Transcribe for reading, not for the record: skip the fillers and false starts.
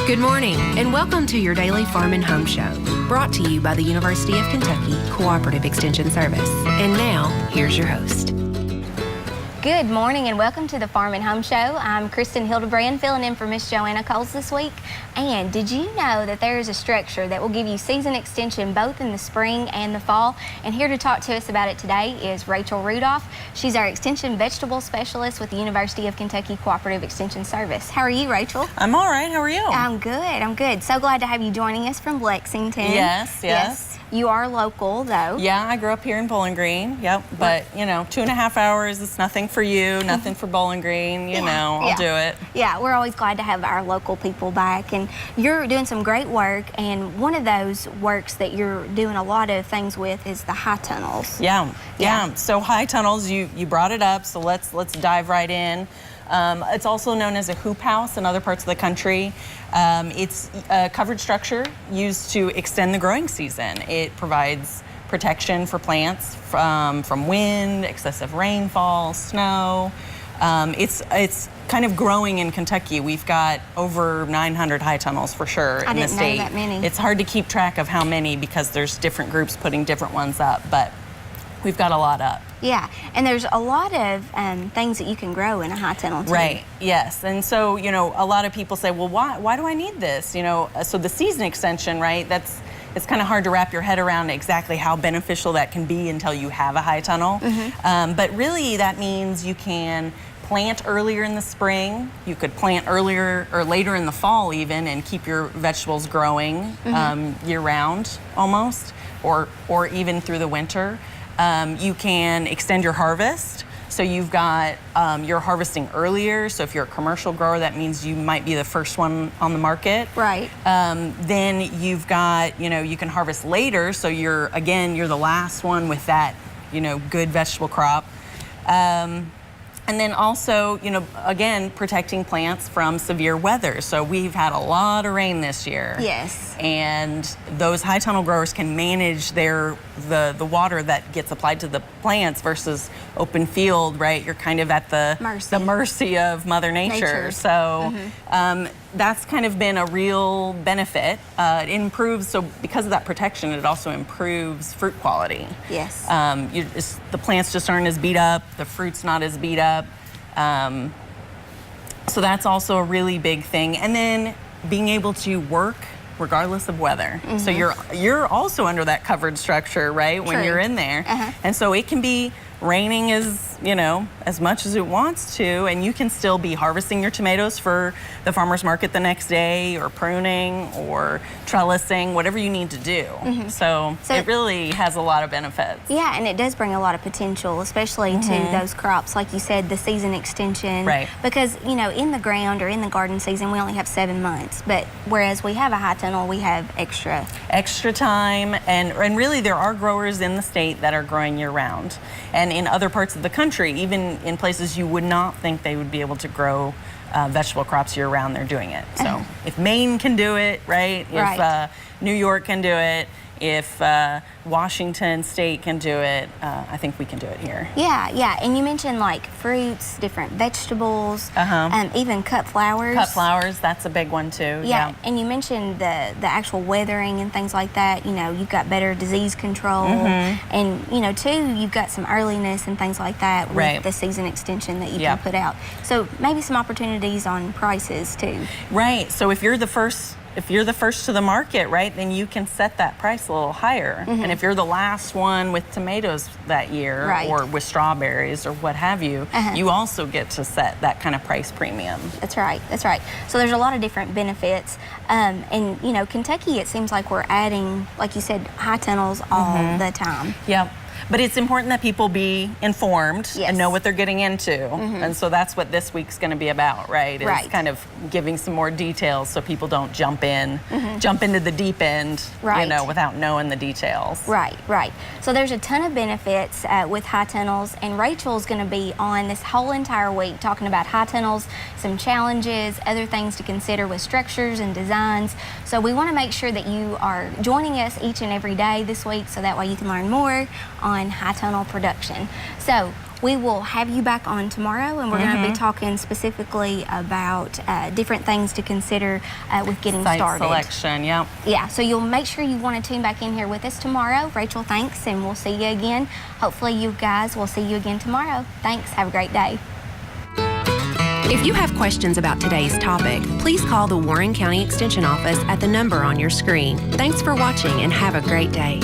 Good morning, and welcome to your daily Farm and Home Show, brought to you by the University of Kentucky Cooperative Extension Service. And now, here's your host. Good morning and welcome to the Farm and Home Show. I'm Kristin Hildebrand, filling in for Miss Joanna Coles this week. And did you know that there is a structure that will give you season extension both in the spring and the fall? And here to talk to us about it today is Rachel Rudolph. She's our Extension Vegetable Specialist with the University of Kentucky Cooperative Extension Service. How are you, Rachel? I'm all right. How are you? I'm good. So glad to have you joining us from Lexington. Yes. You are local, though. Yeah, I grew up here in Bowling Green. Yep. But, 2.5 hours, it's nothing for you, nothing for Bowling Green. I'll do it. Yeah, we're always glad to have our local people back. And you're doing some great work. And one of those works that you're doing a lot of things with is the high tunnels. Yeah. So high tunnels, you brought it up. So let's dive right in. It's also known as a hoop house in other parts of the country. It's a covered structure used to extend the growing season. It provides protection for plants from wind, excessive rainfall, snow. It's kind of growing in Kentucky. We've got over 900 high tunnels for sure in the state. I didn't know that many. It's hard to keep track of how many because there's different groups putting different ones up, but we've got a lot up. Yeah, and there's a lot of things that you can grow in a high tunnel too. Right, yes. And so, a lot of people say, well, why do I need this? So the season extension, right, it's kind of hard to wrap your head around exactly how beneficial that can be until you have a high tunnel. But really that means you can plant earlier in the spring. You could plant earlier or later in the fall even and keep your vegetables growing year round almost, or even through the winter. You can extend your harvest. So you've got, you're harvesting earlier. So if you're a commercial grower, that means you might be the first one on the market. Right. Then you've got, you can harvest later. So you're the last one with that, good vegetable crop. And then also, again, protecting plants from severe weather. So we've had a lot of rain this year. Yes. And those high tunnel growers can manage the water that gets applied to the plants versus open field, right? You're kind of at the mercy of Mother Nature. So that's kind of been a real benefit. It improves, so because of that protection, it also improves fruit quality. Yes. The plants just aren't as beat up, the fruit's not as beat up. So that's also a really big thing. And then being able to work regardless of weather. So you're also under that covered structure, right? When you're in there. And so it can be raining as much as it wants to, and you can still be harvesting your tomatoes for the farmer's market the next day, or pruning or trellising, whatever you need to do. So it really has a lot of benefits. Yeah, and it does bring a lot of potential, especially to those crops, like you said, the season extension. Right. Because, in the ground or in the garden season, we only have 7 months, but whereas we have a high tunnel, we have extra time, and really there are growers in the state that are growing year round. And in other parts of the country, even in places you would not think they would be able to grow vegetable crops year round, they're doing it. So if Maine can do it, right? If New York can do it, if Washington State can do it, I think we can do it here. Yeah, and you mentioned like fruits, different vegetables, even cut flowers. Cut flowers, that's a big one too. Yeah, and you mentioned the actual weathering and things like that. You've got better disease control, and too, you've got some earliness and things like that with the season extension that you can put out. So maybe some opportunities on prices too. Right, so if you're the first to the market, right, then you can set that price a little higher. And if you're the last one with tomatoes that year, or with strawberries or what have you, you also get to set that kind of price premium. That's right. So there's a lot of different benefits. And, Kentucky, it seems like we're adding, like you said, high tunnels all the time. Yep. But it's important that people be informed and know what they're getting into. And so that's what this week's going to be about, right? It's kind of giving some more details so people don't jump into the deep end, without knowing the details. Right. So there's a ton of benefits with high tunnels, and Rachel's going to be on this whole entire week talking about high tunnels, some challenges, other things to consider with structures and designs. So we want to make sure that you are joining us each and every day this week, so that way you can learn more on high tunnel production. So we will have you back on tomorrow, and we're going to be talking specifically about different things to consider with getting Site started. selection, yep. Yeah, so you'll make sure you want to tune back in here with us tomorrow. Rachel, thanks, and we'll see you again. Hopefully you guys will see you again tomorrow. Thanks. Have a great day. If you have questions about today's topic, please call the Warren County Extension Office at the number on your screen. Thanks for watching and have a great day.